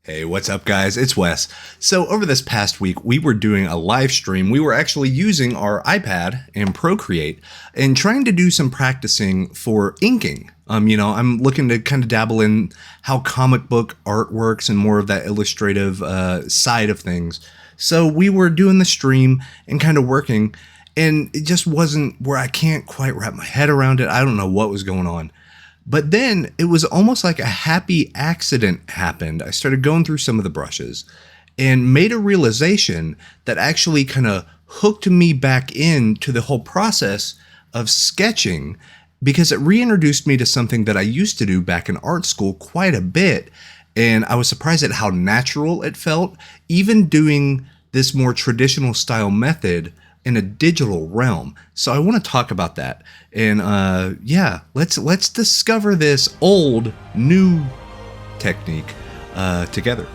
Hey, what's up, guys? It's Wes. So over this past week, we were doing a live stream. We were actually using our iPad and Procreate and trying to do some practicing for inking. I'm looking to kind of dabble in how comic book art works and more of that illustrative side of things. So we were doing the stream and kind of working, and it just wasn't where I can't quite wrap my head around it. I don't know what was going on. But then it was almost like a happy accident happened. I started going through some of the brushes and made a realization that actually kind of hooked me back into the whole process of sketching, because it reintroduced me to something that I used to do back in art school quite a bit. And I was surprised at how natural it felt, even doing this more traditional style method in a digital realm. So I want to talk about that. And let's discover this old new technique together.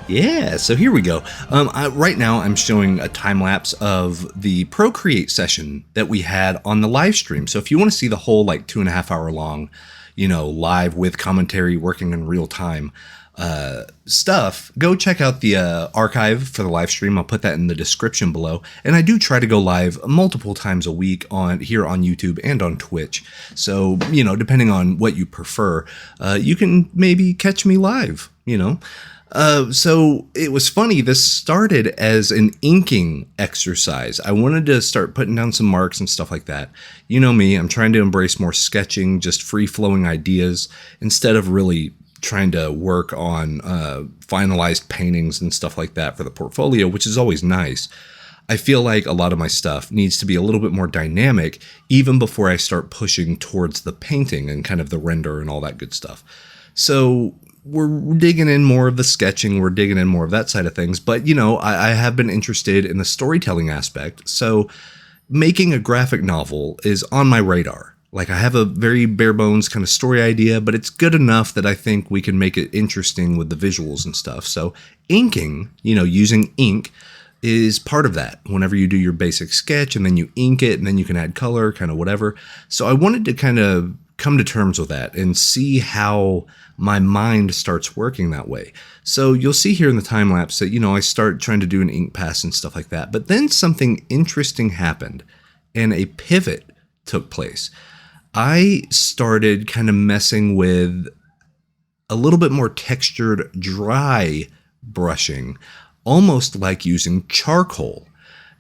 Yeah, so here we go. Right now I'm showing a time lapse of the Procreate session that we had on the live stream. So if you want to see the whole 2.5 hour long, live with commentary, working in real time stuff, go check out the archive for the live stream. I'll put that in the description below. And I do try to go live multiple times a week here on YouTube and on Twitch. So, depending on what you prefer, you can maybe catch me live, So it was funny. This started as an inking exercise. I wanted to start putting down some marks and stuff like that. You know me, I'm trying to embrace more sketching, just free-flowing ideas instead of really trying to work on finalized paintings and stuff like that for the portfolio, which is always nice. I feel like a lot of my stuff needs to be a little bit more dynamic even before I start pushing towards the painting and kind of the render and all that good stuff. So we're digging in more of the sketching, we're digging in more of that side of things, but I have been interested in the storytelling aspect. So making a graphic novel is on my radar. I have a very bare bones kind of story idea, but it's good enough that I think we can make it interesting with the visuals and stuff. So inking, using ink is part of that. Whenever you do your basic sketch and then you ink it and then you can add color, kind of whatever. So I wanted to kind of come to terms with that and see how my mind starts working that way. So you'll see here in the time lapse that, I start trying to do an ink pass and stuff like that. But then something interesting happened and a pivot took place. I started kind of messing with a little bit more textured, dry brushing, almost like using charcoal.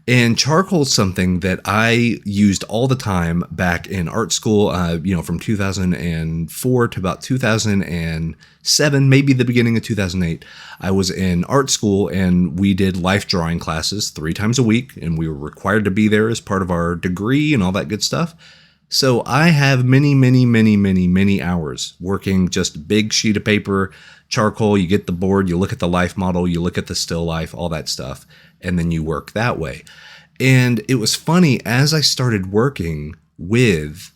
And charcoal is something that I used all the time back in art school, from 2004 to about 2007, maybe the beginning of 2008. I was in art school and we did life drawing classes 3 times a week, and we were required to be there as part of our degree and all that good stuff. So I have many hours working just big sheet of paper, charcoal. You get the board, you look at the life model, you look at the still life, all that stuff, and then you work that way. And it was funny, as I started working with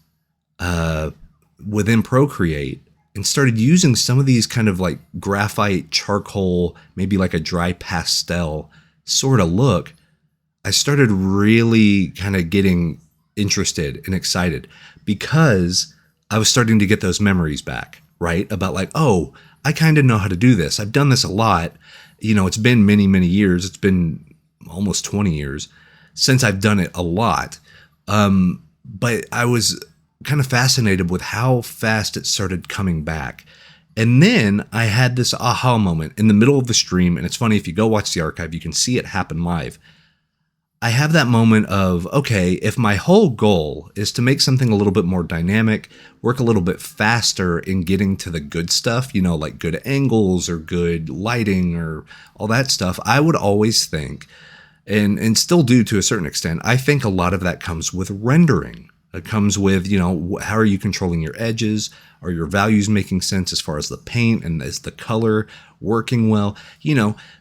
within Procreate and started using some of these kind of graphite, charcoal, maybe like a dry pastel sort of look, I started really kind of getting interested and excited because I was starting to get those memories back, right? About I kind of know how to do this. I've done this a lot. It's been many years. It's been almost 20 years since I've done it a lot. But I was kind of fascinated with how fast it started coming back. And then I had this aha moment in the middle of the stream. And it's funny, if you go watch the archive, you can see it happen live. I have that moment of, okay, if my whole goal is to make something a little bit more dynamic, work a little bit faster in getting to the good stuff, like good angles or good lighting or all that stuff, I would always think, and still do to a certain extent, I think a lot of that comes with rendering. It comes with, how are you controlling your edges? Are your values making sense as far as the paint and is the color working well?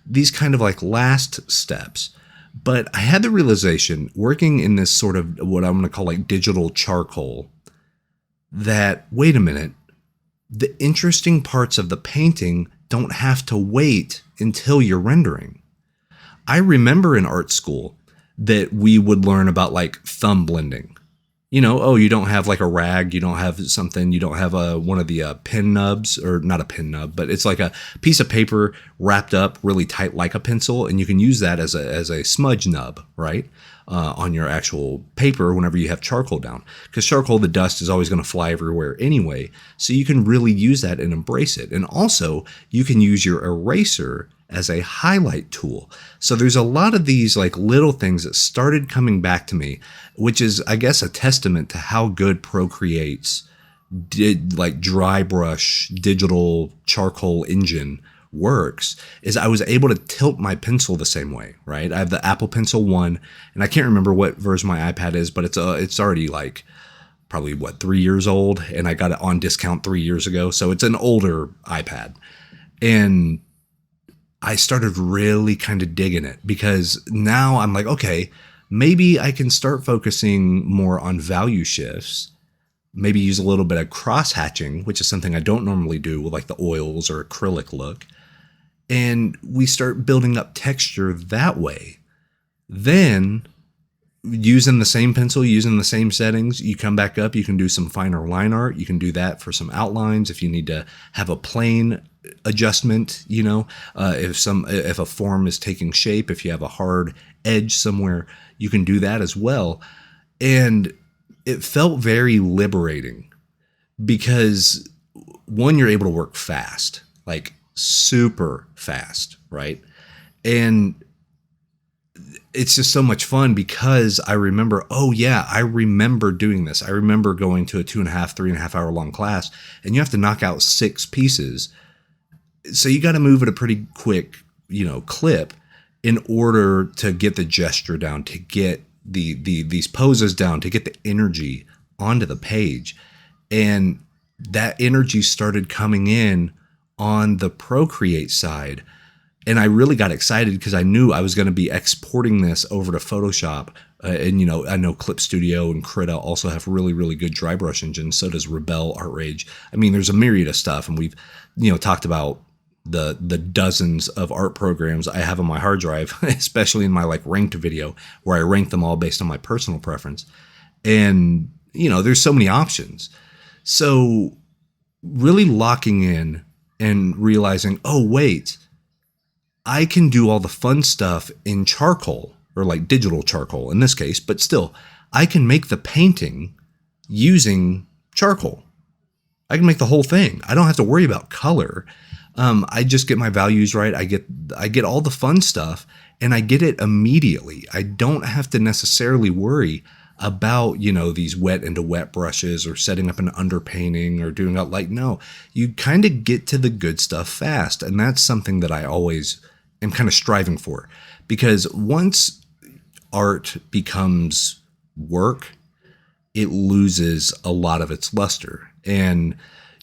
These kind of last steps. But I had the realization, working in this sort of what I'm going to call digital charcoal, that, wait a minute, the interesting parts of the painting don't have to wait until you're rendering. I remember in art school that we would learn about thumb blending. Oh, you don't have like a rag, you don't have something, you don't have one of the pen nubs, or not a pen nub, but it's like a piece of paper wrapped up really tight like a pencil, and you can use that as a smudge nub, right? On your actual paper whenever you have charcoal down. Because charcoal, the dust is always going to fly everywhere anyway. So you can really use that and embrace it. And also, you can use your eraser as a highlight tool. So there's a lot of these like little things that started coming back to me, which is, I guess, a testament to how good Procreate's like dry brush digital charcoal engine works. Is I was able to tilt my pencil the same way, right? I have the Apple Pencil 1, and I can't remember what version my iPad is, but it's already like probably 3 years old, and I got it on discount 3 years ago. So it's an older iPad. And I started really kind of digging it, because now I'm like, okay, maybe I can start focusing more on value shifts, maybe use a little bit of cross hatching, which is something I don't normally do with like the oils or acrylic look. And we start building up texture that way. Then, using the same pencil, using the same settings, you come back up, you can do some finer line art. You can do that for some outlines if you need to have a plane adjustment, if a form is taking shape, if you have a hard edge somewhere, you can do that as well. And it felt very liberating, because one, you're able to work fast, like super fast, right? And it's just so much fun, because I remember, I remember doing this. I remember going to a 3.5 hour long class, and you have to knock out 6 pieces. So you got to move at a pretty quick, clip in order to get the gesture down, to get these poses down, to get the energy onto the page. And that energy started coming in on the Procreate side. And I really got excited, because I knew I was going to be exporting this over to Photoshop. I know Clip Studio and Krita also have really, really good dry brush engines. So does Rebel, Art Rage. I mean, there's a myriad of stuff. And we've, talked about the dozens of art programs I have on my hard drive, especially in my like ranked video, where I rank them all based on my personal preference. And, there's so many options. So really locking in and realizing, oh, wait, I can do all the fun stuff in charcoal, or like digital charcoal in this case, but still, I can make the painting using charcoal. I can make the whole thing. I don't have to worry about color. I just get my values right. I get all the fun stuff, and I get it immediately. I don't have to necessarily worry about, these wet into wet brushes, or setting up an underpainting, or doing no, you kind of get to the good stuff fast. And that's something that I always am kind of striving for, because once art becomes work, it loses a lot of its luster. And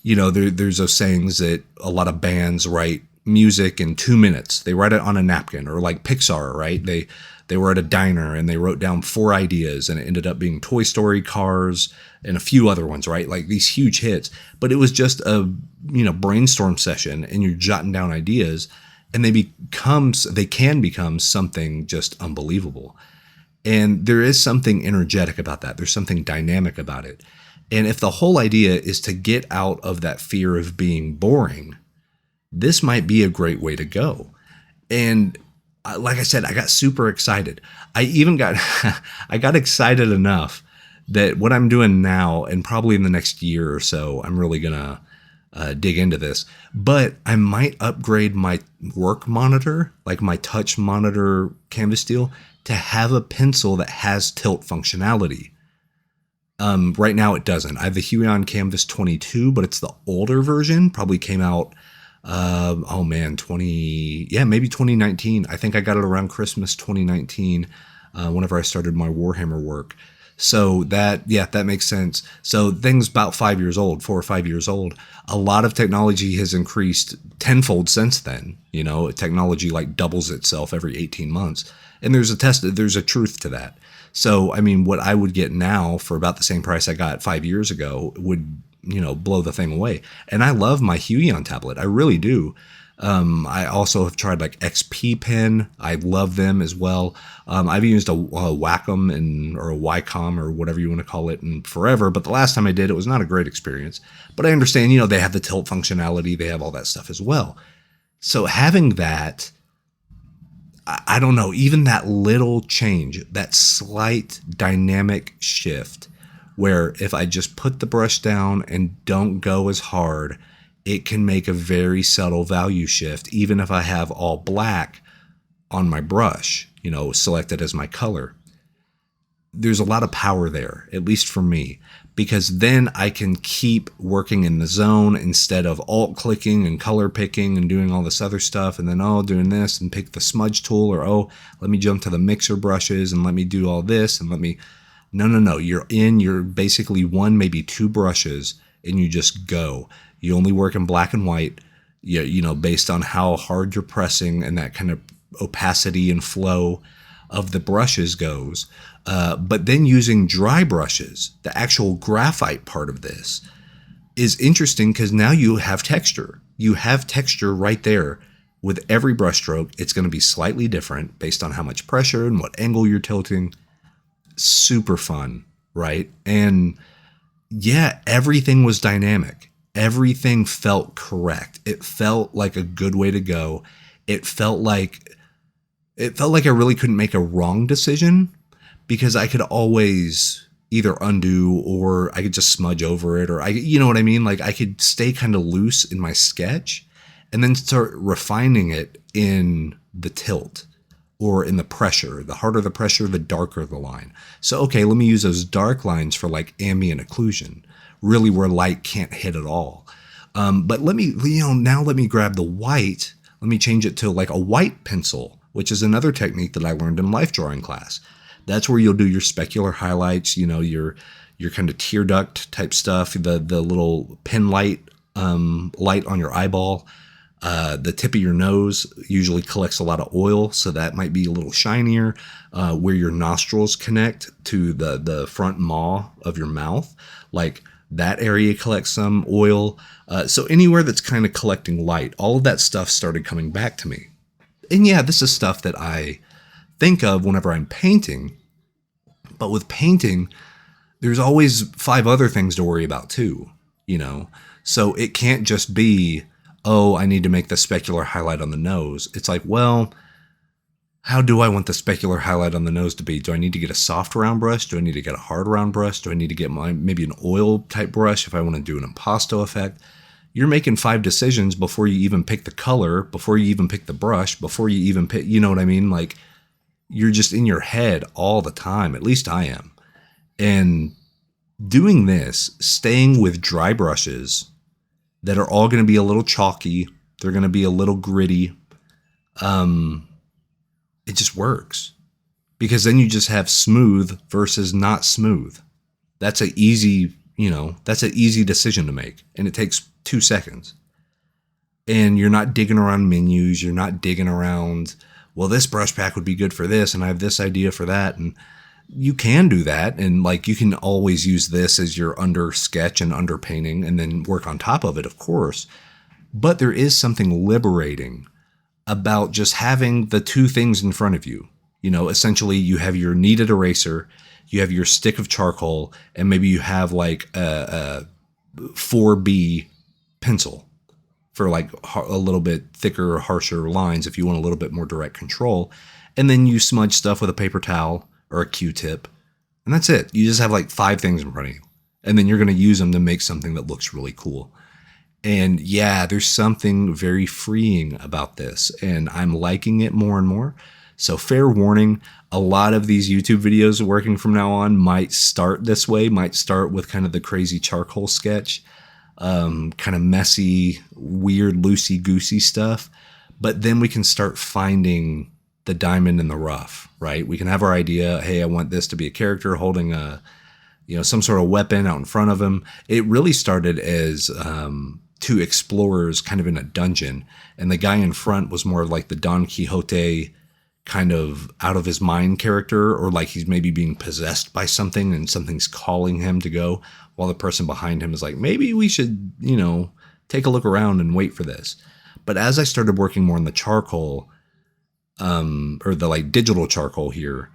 there's those sayings that a lot of bands write music in 2 minutes. They write it on a napkin, or like Pixar, right? They were at a diner and they wrote down 4 ideas, and it ended up being Toy Story, Cars, and a few other ones, right? Like these huge hits. But it was just a brainstorm session, and you're jotting down ideas, and they can become something just unbelievable. And there is something energetic about that. There's something dynamic about it. And if the whole idea is to get out of that fear of being boring, this might be a great way to go. And like I said, I got super excited. I even got excited enough that what I'm doing now, and probably in the next year or so, I'm really going to dig into this. But I might upgrade my work monitor, like my touch monitor Canvas Steel, to have a pencil that has tilt functionality. Right now it doesn't. I have the Huion Canvas 22, but it's the older version. Probably came out, maybe 2019. I think I got it around Christmas 2019, whenever I started my Warhammer work. So that makes sense. So things about 4 or 5 years old. A lot of technology has increased tenfold since then. Technology like doubles itself every 18 months. And there's a truth to that. So, I mean, what I would get now for about the same price I got 5 years ago would, blow the thing away. And I love my Huion tablet. I really do. I also have tried like XP pen. I love them as well. I've used a Wacom or a Wcom or whatever you want to call it in forever, but the last time I did, it was not a great experience. But I understand, they have the tilt functionality. They have all that stuff as well. So having that, I don't know, even that little change, that slight dynamic shift where if I just put the brush down and don't go as hard, it can make a very subtle value shift, even if I have all black on my brush, selected as my color. There's a lot of power there, at least for me, because then I can keep working in the zone instead of alt clicking and color picking and doing all this other stuff. And then, doing this and pick the smudge tool, or, let me jump to the mixer brushes and let me do all this and no. You're basically one, maybe two brushes and you just go. You only work in black and white, based on how hard you're pressing and that kind of opacity and flow of the brushes goes. But then using dry brushes, the actual graphite part of this is interesting because now you have texture. You have texture right there. With every brush stroke, it's going to be slightly different based on how much pressure and what angle you're tilting. Super fun, right? And yeah, everything was dynamic. Everything felt correct. It felt like a good way to go. It felt like I really couldn't make a wrong decision because I could always either undo or I could just smudge over it, or you know what I mean? Like I could stay kind of loose in my sketch and then start refining it in the tilt or in the pressure. The harder the pressure, the darker the line. So, okay, let me use those dark lines for like ambient occlusion, really where light can't hit at all. But let me grab the white. Let me change it to like a white pencil, which is another technique that I learned in life drawing class. That's where you'll do your specular highlights, your kind of tear duct type stuff, the little pin light on your eyeball. The tip of your nose usually collects a lot of oil, so that might be a little shinier. Where your nostrils connect to the front maw of your mouth, like that area collects some oil. So anywhere that's kind of collecting light, all of that stuff started coming back to me. And yeah, this is stuff that I think of whenever I'm painting. But with painting, there's always 5 other things to worry about too, So it can't just be, I need to make the specular highlight on the nose. It's like, well, how do I want the specular highlight on the nose to be? Do I need to get a soft round brush? Do I need to get a hard round brush? Do I need to get maybe an oil type brush if I want to do an impasto effect? You're making 5 decisions before you even pick the color, before you even pick the brush, before you even pick, you know what I mean? Like you're just in your head all the time. At least I am. And doing this, staying with dry brushes that are all going to be a little chalky, they're going to be a little gritty. It just works because then you just have smooth versus not smooth. That's an easy decision to make. And it takes 2 seconds. And you're not digging around menus. You're not digging around, well, this brush pack would be good for this. And I have this idea for that. And you can do that. And like, you can always use this as your under sketch and under painting and then work on top of it, of course. But there is something liberating about just having the 2 things in front of you. Essentially you have your kneaded eraser, you have your stick of charcoal, and maybe you have like a 4B pencil for like a little bit thicker, harsher lines if you want a little bit more direct control. And then you smudge stuff with a paper towel or a Q-tip. And that's it. You just have like 5 things in front of you. And then you're going to use them to make something that looks really cool. And yeah, there's something very freeing about this, and I'm liking it more and more. So fair warning, a lot of these YouTube videos working from now on might start this way, might start with kind of the crazy charcoal sketch, kind of messy, weird, loosey-goosey stuff. But then we can start finding the diamond in the rough, right? We can have our idea, hey, I want this to be a character holding some sort of weapon out in front of him. It really started as 2 explorers kind of in a dungeon, and the guy in front was more of like the Don Quixote kind of out of his mind character, or like he's maybe being possessed by something and something's calling him to go, while the person behind him is like, maybe we should, take a look around and wait for this. But as I started working more on the charcoal, or the like digital charcoal here,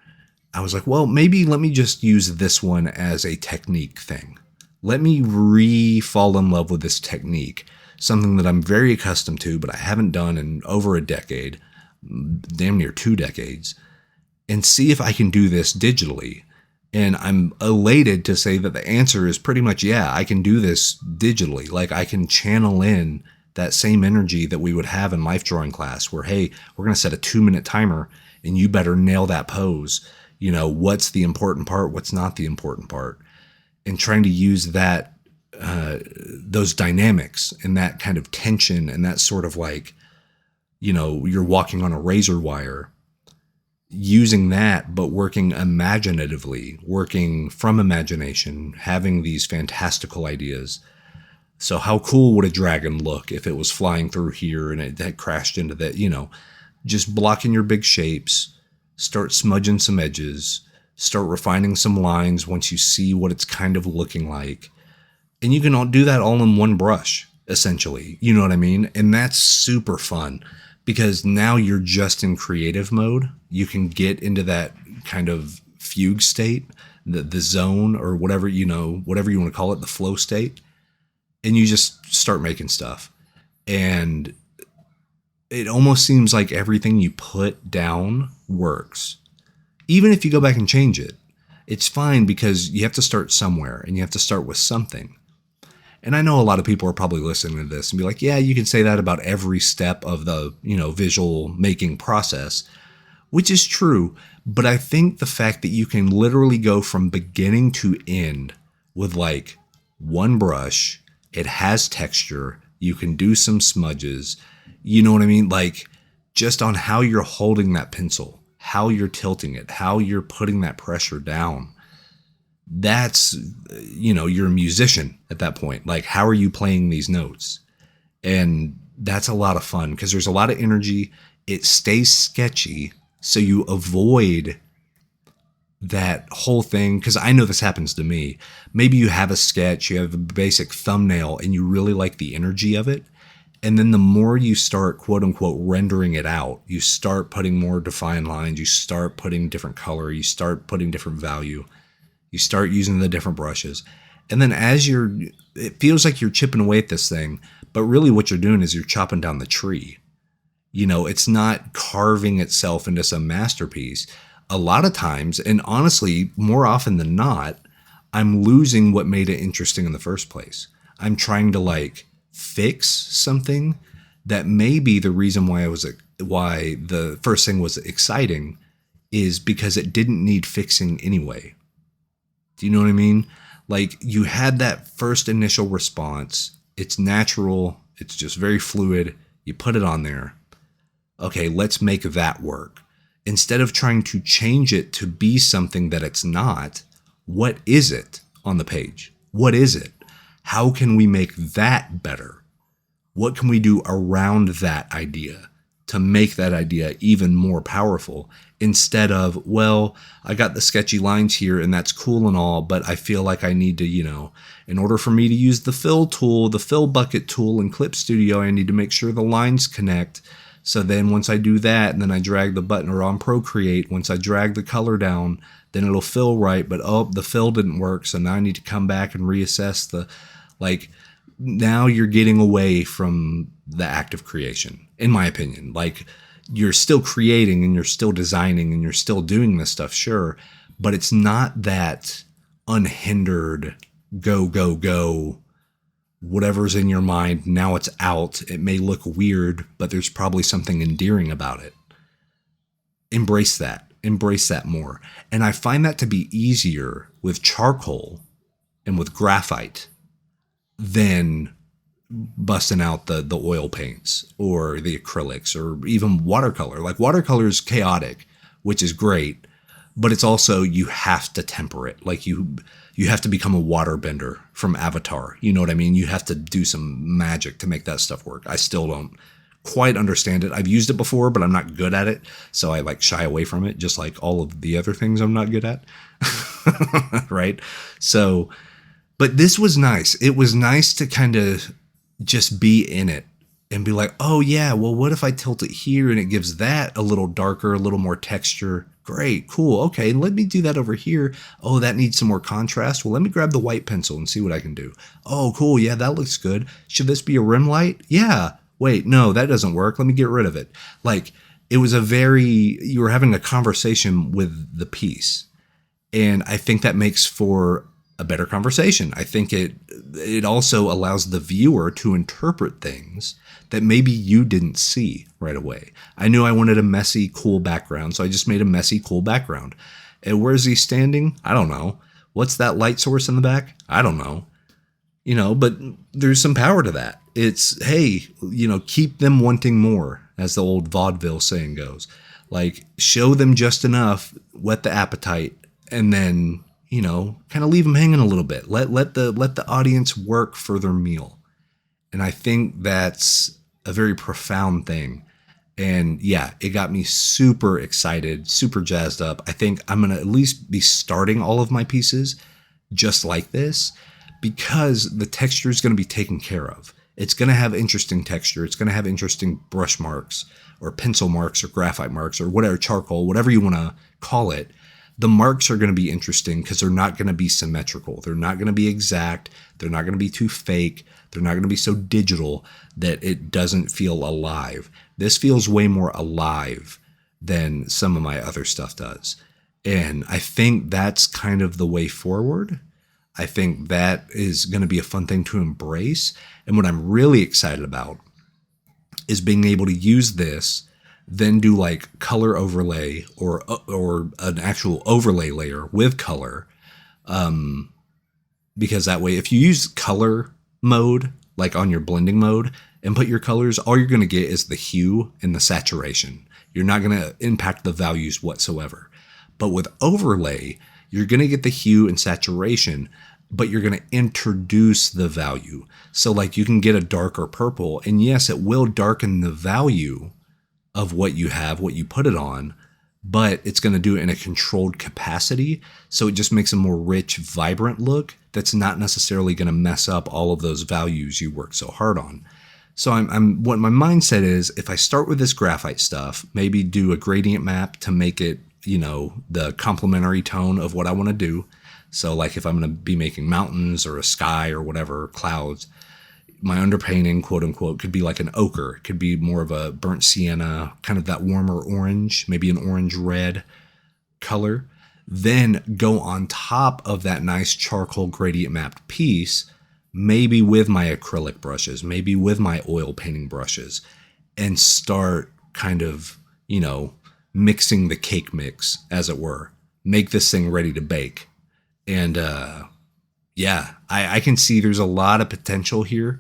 I was like, well, maybe let me just use this one as a technique thing. Let me fall in love with this technique, something that I'm very accustomed to, but I haven't done in over a decade, damn near 2 decades, and see if I can do this digitally. And I'm elated to say that the answer is pretty much, yeah, I can do this digitally. Like I can channel in that same energy that we would have in life drawing class where, hey, we're going to set a 2-minute timer and you better nail that pose. You know, what's the important part? What's not the important part? And trying to use that, those dynamics and that kind of tension and that sort of like, you know, you're walking on a razor wire, using that, but working imaginatively, working from imagination, having these fantastical ideas. So how cool would a dragon look if it was flying through here and it had crashed into that, you know, just blocking your big shapes, start smudging some edges, start refining some lines once you see what it's kind of looking like. And you can all do that all in one brush, essentially. You know what I mean? And that's super fun because now you're just in creative mode. You can get into that kind of fugue state, the zone or whatever, you know, whatever you want to call it, the flow state. And you just start making stuff. And it almost seems like everything you put down works. Even if you go back and change it, it's fine because you have to start somewhere and you have to start with something. And I know a lot of people are probably listening to this and be like, yeah, you can say that about every step of the, you know, visual making process, which is true. But I think the fact that you can literally go from beginning to end with like one brush, it has texture, you can do some smudges, you know what I mean? Like just on how you're holding that pencil, how you're tilting it, how you're putting that pressure down. That's, you know, you're a musician at that point. Like, how are you playing these notes? And that's a lot of fun because there's a lot of energy. It stays sketchy. So you avoid that whole thing. Because I know this happens to me. Maybe you have a sketch, you have a basic thumbnail, and you really like the energy of it. And then the more you start, quote unquote, rendering it out, you start putting more defined lines, you start putting different color, you start putting different value. You start using the different brushes. And then it feels like you're chipping away at this thing, but really what you're doing is you're chopping down the tree. You know, it's not carving itself into some masterpiece. A lot of times, and honestly, more often than not, I'm losing what made it interesting in the first place. I'm trying to like fix something that may be the reason why the first thing was exciting is because it didn't need fixing anyway. Do you know what I mean? Like you had that first initial response. It's natural. It's just very fluid. You put it on there. Okay, let's make that work. Instead of trying to change it to be something that it's not, what is it on the page? What is it? How can we make that better? What can we do around that idea to make that idea even more powerful? Instead of, well, I got the sketchy lines here and that's cool and all, but I feel like I need to, you know, in order for me to use the fill tool, the fill bucket tool in Clip Studio, I need to make sure the lines connect. So then once I do that and then I drag the button or on Procreate, once I drag the color down, then it'll fill right. But oh, the fill didn't work. So now I need to come back and reassess now you're getting away from the act of creation, in my opinion. Like you're still creating and you're still designing and you're still doing this stuff, sure, but it's not that unhindered go, whatever's in your mind, now it's out. It may look weird, but there's probably something endearing about it. Embrace that more. And I find that to be easier with charcoal and with graphite than busting out the oil paints or the acrylics or even watercolor. Like watercolor is chaotic, which is great, but it's also, you have to temper it. Like you have to become a waterbender from Avatar. You know what I mean? You have to do some magic to make that stuff work. I still don't quite understand it. I've used it before, but I'm not good at it. So I like shy away from it, just like all of the other things I'm not good at. Right? So, but this was nice. It was nice to kind of just be in it and be like, oh yeah, well, what if I tilt it here and it gives that a little darker, a little more texture? Great, cool. Okay, let me do that over here. Oh, that needs some more contrast. Well, let me grab the white pencil and see what I can do. Oh, cool. Yeah, that looks good. Should this be a rim light? Yeah. Wait, no, that doesn't work. Let me get rid of it. Like, it was you were having a conversation with the piece. And I think that makes for a better conversation. I think it also allows the viewer to interpret things that maybe you didn't see right away. I knew I wanted a messy, cool background, so I just made a messy, cool background. And where's he standing? I don't know. What's that light source in the back? I don't know. But there's some power to that. It's, hey, keep them wanting more, as the old vaudeville saying goes. Like, show them just enough, whet the appetite, and then, kind of leave them hanging a little bit. Let the audience work for their meal. And I think that's a very profound thing. And yeah, it got me super excited, super jazzed up. I think I'm going to at least be starting all of my pieces just like this, because the texture is going to be taken care of. It's going to have interesting texture. It's going to have interesting brush marks or pencil marks or graphite marks or whatever, charcoal, whatever you want to call it. The marks are going to be interesting because they're not going to be symmetrical. They're not going to be exact. They're not going to be too fake. They're not going to be so digital that it doesn't feel alive. This feels way more alive than some of my other stuff does. And I think that's kind of the way forward. I think that is going to be a fun thing to embrace. And what I'm really excited about is being able to use this, then do like color overlay or an actual overlay layer with color. Because that way, if you use color mode, like on your blending mode, and put your colors, all you're going to get is the hue and the saturation. You're not going to impact the values whatsoever. But with overlay, you're going to get the hue and saturation, but you're going to introduce the value. So like you can get a darker purple, and yes, it will darken the value of what you have, what you put it on, but it's going to do it in a controlled capacity. So it just makes a more rich, vibrant look that's not necessarily going to mess up all of those values you work so hard on. So I'm what my mindset is, if I start with this graphite stuff, maybe do a gradient map to make it, the complementary tone of what I want to do. So like if I'm going to be making mountains or a sky or whatever, clouds, my underpainting, quote unquote, could be like an ochre. It could be more of a burnt sienna, kind of that warmer orange, maybe an orange red color. Then go on top of that nice charcoal gradient mapped piece, maybe with my acrylic brushes, maybe with my oil painting brushes, and start kind of, mixing the cake mix, as it were. Make this thing ready to bake. And yeah, I can see there's a lot of potential here.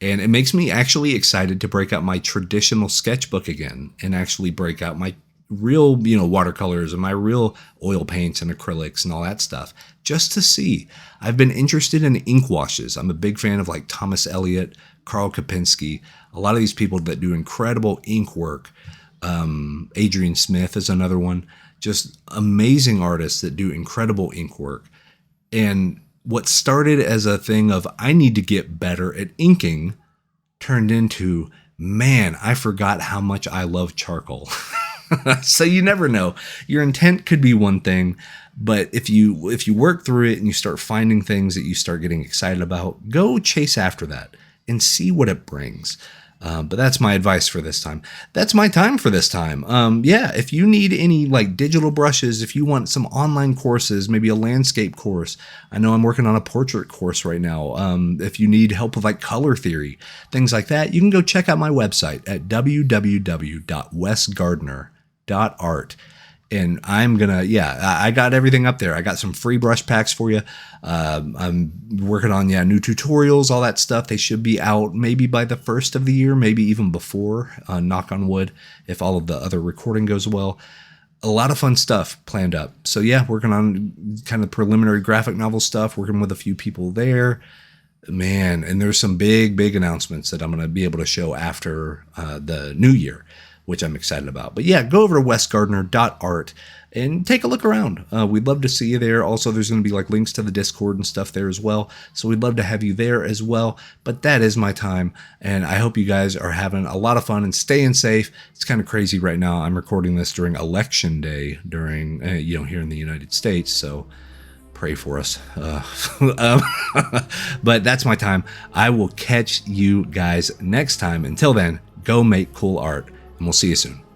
And it makes me actually excited to break out my traditional sketchbook again and actually break out my real, watercolors and my real oil paints and acrylics and all that stuff, just to see. I've been interested in ink washes. I'm a big fan of like Thomas Elliott, Karl Kopinski, a lot of these people that do incredible ink work. Adrian Smith is another one. Just amazing artists that do incredible ink work. And what started as a thing of I need to get better at inking turned into, man, I forgot how much I love charcoal. So you never know. Your intent could be one thing, but if you work through it and you start finding things that you start getting excited about, go chase after that and see what it brings. But that's my advice for this time. That's my time for this time. Yeah, if you need any like digital brushes, if you want some online courses, maybe a landscape course. I know I'm working on a portrait course right now. If you need help with like color theory, things like that, you can go check out my website at www.wesgardner.art. And I'm gonna, I got everything up there. I got some free brush packs for you. I'm working on, new tutorials, all that stuff. They should be out maybe by the first of the year, maybe even before, knock on wood, if all of the other recording goes well. A lot of fun stuff planned up. So working on kind of preliminary graphic novel stuff, working with a few people there. Man, and there's some big announcements that I'm going to be able to show after the new year. which I'm excited about. But yeah, go over to wesgardner.art and take a look around. We'd love to see you there. Also, there's going to be like links to the Discord and stuff there as well. So we'd love to have you there as well. But that is my time. And I hope you guys are having a lot of fun and staying safe. It's kind of crazy right now. I'm recording this during election day during, here in the United States. So pray for us. But that's my time. I will catch you guys next time. Until then, go make cool art, and we'll see you soon.